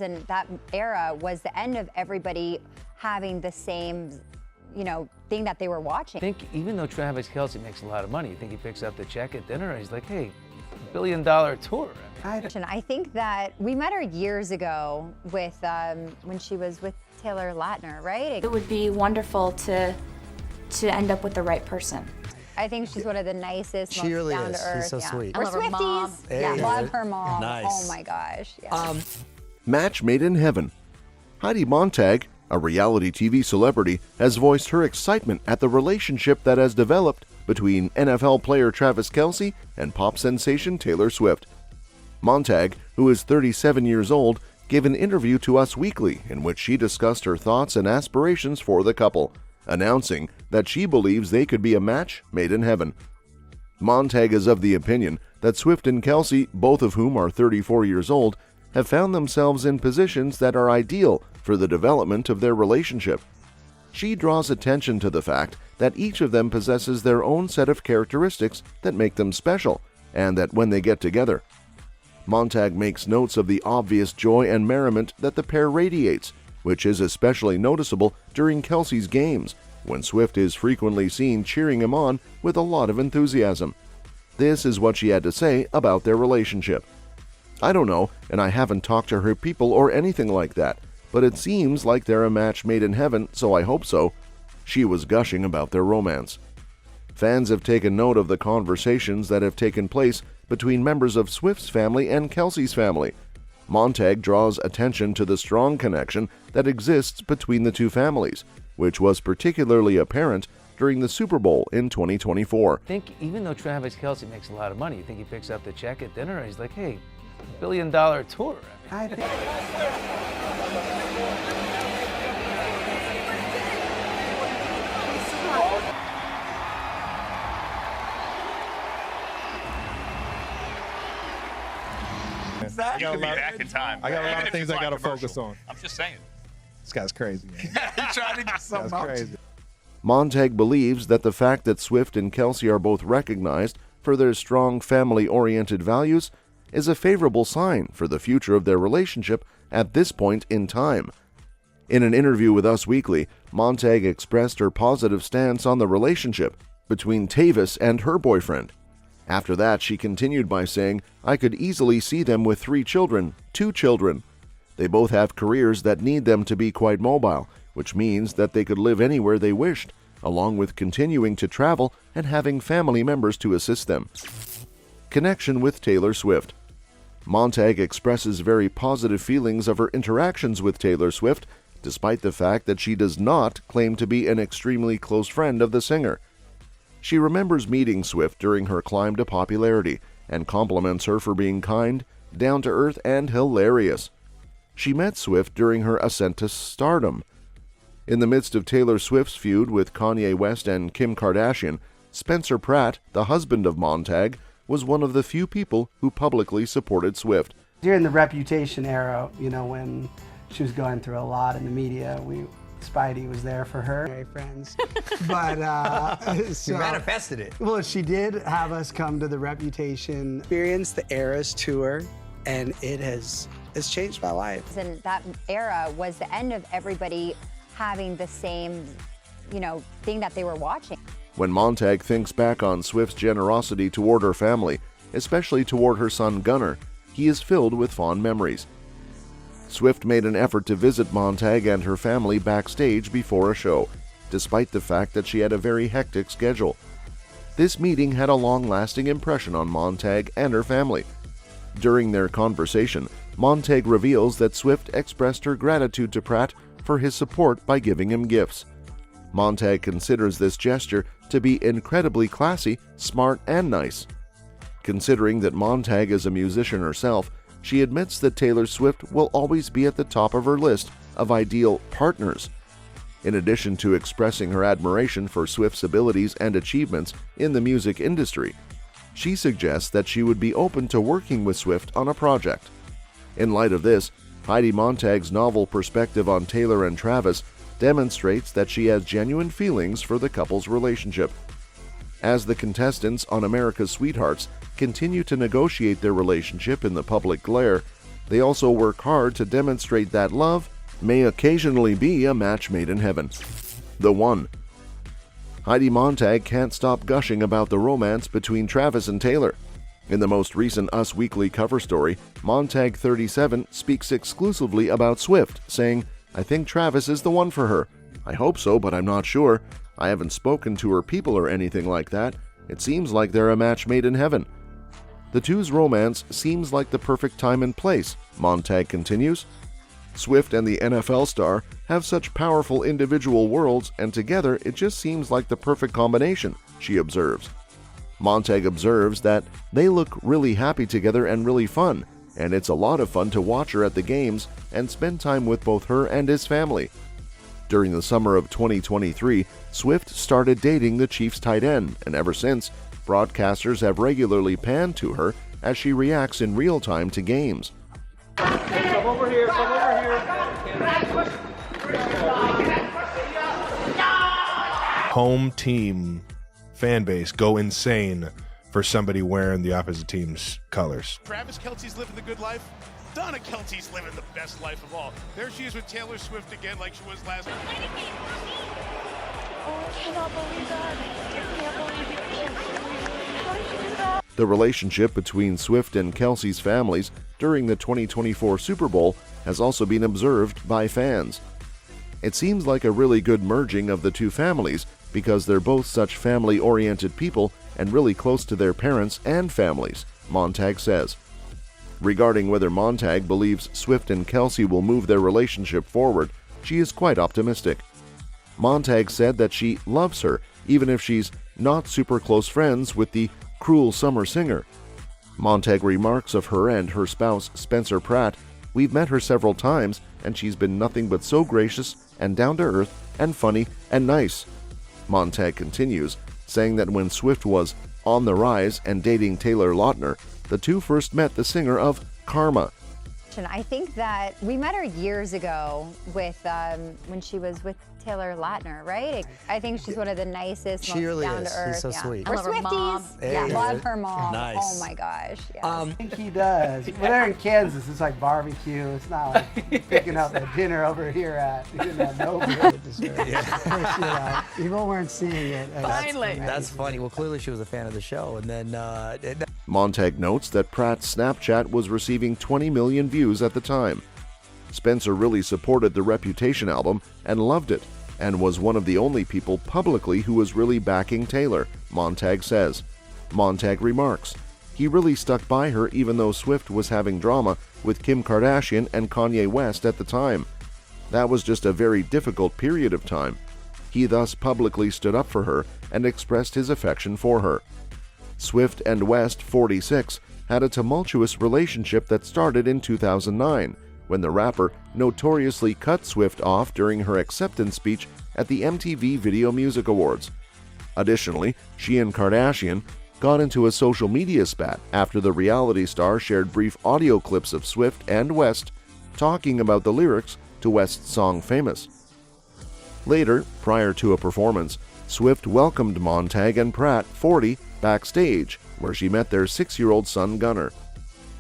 And that era was the end of everybody having the same, thing that they were watching. I think even though Travis Kelce makes a lot of money, you think he picks up the check at dinner and he's like, hey, $1 billion tour. I think that we met her years ago with when she was with Taylor Lautner, right? It would be wonderful to end up with the right person. I think she's one of the nicest, most really down is. to earth. She's so sweet. We're I love her mom. Swifties. Hey, Love her mom. nice. Oh my gosh. Yeah. Match made in heaven. Heidi Montag, a reality TV celebrity, has voiced her excitement at the relationship that has developed between NFL player Travis Kelce and pop sensation Taylor Swift. Montag, who is 37 years old, gave an interview to Us Weekly in which she discussed her thoughts and aspirations for the couple, announcing that she believes they could be a match made in heaven. Montag is of the opinion that Swift and Kelce, both of whom are 34 years old, have found themselves in positions that are ideal for the development of their relationship. She draws attention to the fact that each of them possesses their own set of characteristics that make them special, and that when they get together. Montag makes notes of the obvious joy and merriment that the pair radiates, which is especially noticeable during Kelce's games, when Swift is frequently seen cheering him on with a lot of enthusiasm. This is what she had to say about their relationship. I don't know, and I haven't talked to her people or anything like that, but it seems like they're a match made in heaven, so I hope so. She was gushing about their romance. Fans have taken note of the conversations that have taken place between members of Swift's family and Kelce's family. Montag draws attention to the strong connection that exists between the two families, which was particularly apparent during the Super Bowl in 2024. I think even though Travis Kelce makes a lot of money, you think he picks up the check at dinner and he's like, hey, $1 billion tour. You could be back in time. I got a lot Even of if things it's I not got to commercial. focus on. I'm just saying. This guy's crazy, man. He's trying to get That's something out. crazy. Montag believes that the fact that Swift and Kelce are both recognized for their strong family-oriented values is a favorable sign for the future of their relationship at this point in time. In an interview with Us Weekly, Montag expressed her positive stance on the relationship between Travis and her boyfriend. After that, she continued by saying, I could easily see them with 3 children, 2 children. They both have careers that need them to be quite mobile, which means that they could live anywhere they wished, along with continuing to travel and having family members to assist them. Connection with Taylor Swift. Montag expresses very positive feelings of her interactions with Taylor Swift, despite the fact that she does not claim to be an extremely close friend of the singer. She remembers meeting Swift during her climb to popularity and compliments her for being kind, down-to-earth, and hilarious. She met Swift during her ascent to stardom. In the midst of Taylor Swift's feud with Kanye West and Kim Kardashian, Spencer Pratt, the husband of Montag, was one of the few people who publicly supported Swift. During the Reputation era, when she was going through a lot in the media, Spidey was there for her. Very friends. But You manifested it. Well, she did have us come to the Reputation experience, the Eras tour, and it's changed my life. And that era was the end of everybody having the same, thing that they were watching. When Montag thinks back on Swift's generosity toward her family, especially toward her son Gunnar, he is filled with fond memories. Swift made an effort to visit Montag and her family backstage before a show, despite the fact that she had a very hectic schedule. This meeting had a long-lasting impression on Montag and her family. During their conversation, Montag reveals that Swift expressed her gratitude to Pratt for his support by giving him gifts. Montag considers this gesture to be incredibly classy, smart, and nice. Considering that Montag is a musician herself, she admits that Taylor Swift will always be at the top of her list of ideal partners. In addition to expressing her admiration for Swift's abilities and achievements in the music industry, she suggests that she would be open to working with Swift on a project. In light of this, Heidi Montag's novel perspective on Taylor and Travis demonstrates that she has genuine feelings for the couple's relationship. As the contestants on America's Sweethearts continue to negotiate their relationship in the public glare, They also work hard to demonstrate that love may occasionally be a match made in heaven. The One. Heidi Montag can't stop gushing about the romance between Travis and Taylor. In the most recent Us Weekly cover story, Montag 37 speaks exclusively about Swift, saying, "I think Travis is the one for her. I hope so, but I'm not sure. I haven't spoken to her people or anything like that. It seems like they're a match made in heaven." The two's romance seems like the perfect time and place, Montag continues. Swift and the NFL star have such powerful individual worlds, and together it just seems like the perfect combination, she observes. Montag observes that they look really happy together and really fun, and it's a lot of fun to watch her at the games and spend time with both her and his family. During the summer of 2023, Swift started dating the Chiefs tight end, and ever since, broadcasters have regularly panned to her as she reacts in real time to games. Come over here, come over here. Home team fan base go insane for somebody wearing the opposite team's colors. Travis Kelce's living the good life. Donna Kelce's living the best life of all. There she is with Taylor Swift again like she was last. Oh, I cannot believe that. I can't believe you. How did you do that? The relationship between Swift and Kelce's families during the 2024 Super Bowl has also been observed by fans. It seems like a really good merging of the two families because they're both such family-oriented people and really close to their parents and families, Montag says. Regarding whether Montag believes Swift and Kelce will move their relationship forward, she is quite optimistic. Montag said that she loves her, even if she's not super close friends with the cruel summer singer. Montag remarks of her and her spouse Spencer Pratt, "We've met her several times, and she's been nothing but so gracious and down-to-earth and funny and nice." Montag continues, saying that when Swift was on the rise and dating Taylor Lautner, the two first met the singer of Karma. I think that we met her years ago with when she was with Taylor Lautner, right? I think she's one of the nicest, She most really down is. to earth. She's so yeah. sweet. We're I love her Swifties. mom. Yeah, Hey. love her mom. Nice. Oh my gosh. Yes. I think he does. But they're in Kansas. It's like barbecue. It's not like picking up a dinner over here at Nova. People weren't seeing it. Finally. That's funny. Well, clearly she was a fan of the show, and then Montag notes that Pratt's Snapchat was receiving 20 million views at the time. Spencer really supported the Reputation album and loved it, and was one of the only people publicly who was really backing Taylor, Montag says. Montag remarks, "He really stuck by her even though Swift was having drama with Kim Kardashian and Kanye West at the time. That was just a very difficult period of time. He thus publicly stood up for her and expressed his affection for her." Swift and West, 46, had a tumultuous relationship that started in 2009, when the rapper notoriously cut Swift off during her acceptance speech at the MTV Video Music Awards. Additionally, she and Kardashian got into a social media spat after the reality star shared brief audio clips of Swift and West talking about the lyrics to West's song Famous. Later, prior to a performance, Swift welcomed Montag and Pratt, 40, backstage, where she met their 6-year-old son Gunnar.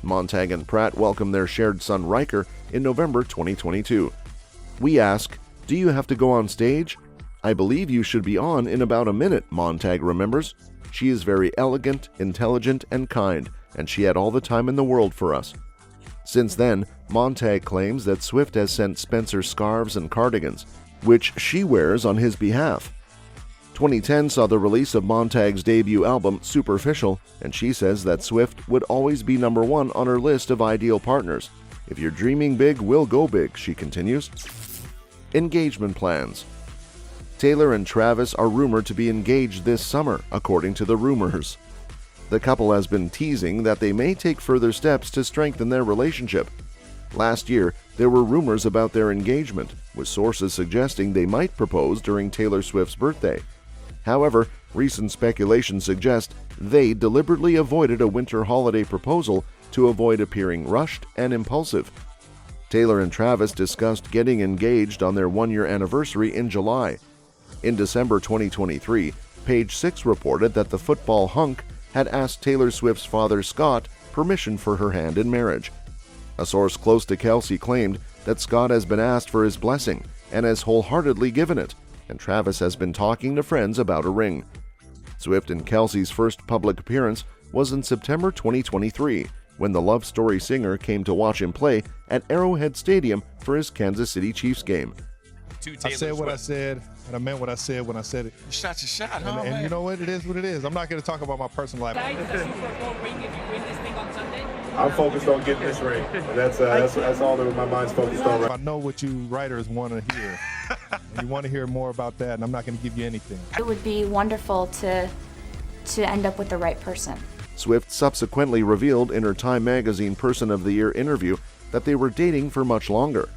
Montag and Pratt welcomed their shared son Riker in November 2022. "We ask, do you have to go on stage? I believe you should be on in about a minute," Montag remembers. "She is very elegant, intelligent, and kind, and she had all the time in the world for us." Since then, Montag claims that Swift has sent Spencer scarves and cardigans, which she wears on his behalf. 2010 saw the release of Montag's debut album, Superficial, and she says that Swift would always be number one on her list of ideal partners. "If you're dreaming big, we'll go big," she continues. Engagement plans. Taylor and Travis are rumored to be engaged this summer, according to the rumors. The couple has been teasing that they may take further steps to strengthen their relationship. Last year, there were rumors about their engagement, with sources suggesting they might propose during Taylor Swift's birthday. However, recent speculation suggests they deliberately avoided a winter holiday proposal to avoid appearing rushed and impulsive. Taylor and Travis discussed getting engaged on their one-year anniversary in July. In December 2023, Page Six reported that the football hunk had asked Taylor Swift's father Scott permission for her hand in marriage. A source close to Kelce claimed that Scott has been asked for his blessing and has wholeheartedly given it, and Travis has been talking to friends about a ring. Swift and Kelce's first public appearance was in September 2023, when the Love Story singer came to watch him play at Arrowhead Stadium for his Kansas City Chiefs game. I said what I said, and I meant what I said when I said it. You shot your shot, huh, And you know what? It is what it is. I'm not going to talk about my personal life. I'm focused on getting this ring. That's all that my mind's focused on. I know what you writers want to hear, and you want to hear more about that, and I'm not going to give you anything. It would be wonderful to end up with the right person. Swift subsequently revealed in her Time magazine Person of the Year interview that they were dating for much longer.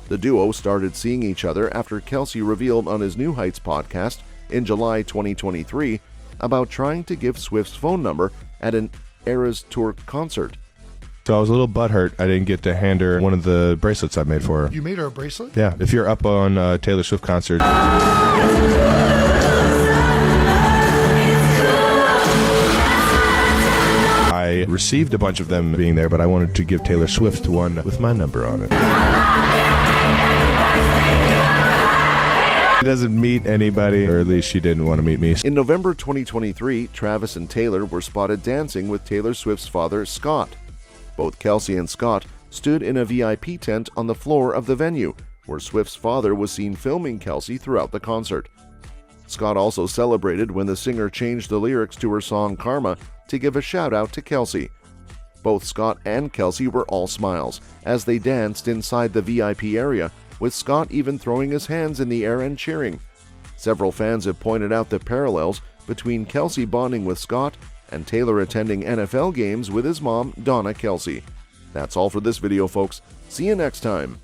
The duo started seeing each other after Kelce revealed on his New Heights podcast in July 2023 about trying to give Swift's phone number at an Eras Tour concert. So I was a little butthurt I didn't get to hand her one of the bracelets I made for her. You made her a bracelet? Yeah, if you're up on Taylor Swift concert. I received a bunch of them being there, but I wanted to give Taylor Swift one with my number on it. She doesn't meet anybody, or at least she didn't want to meet me. In November 2023, Travis and Taylor were spotted dancing with Taylor Swift's father, Scott. Both Kelce and Scott stood in a VIP tent on the floor of the venue, where Swift's father was seen filming Kelce throughout the concert. Scott also celebrated when the singer changed the lyrics to her song Karma to give a shout-out to Kelce. Both Scott and Kelce were all smiles as they danced inside the VIP area, with Scott even throwing his hands in the air and cheering. Several fans have pointed out the parallels between Kelce bonding with Scott and Taylor attending NFL games with his mom, Donna Kelce. That's all for this video, folks. See you next time.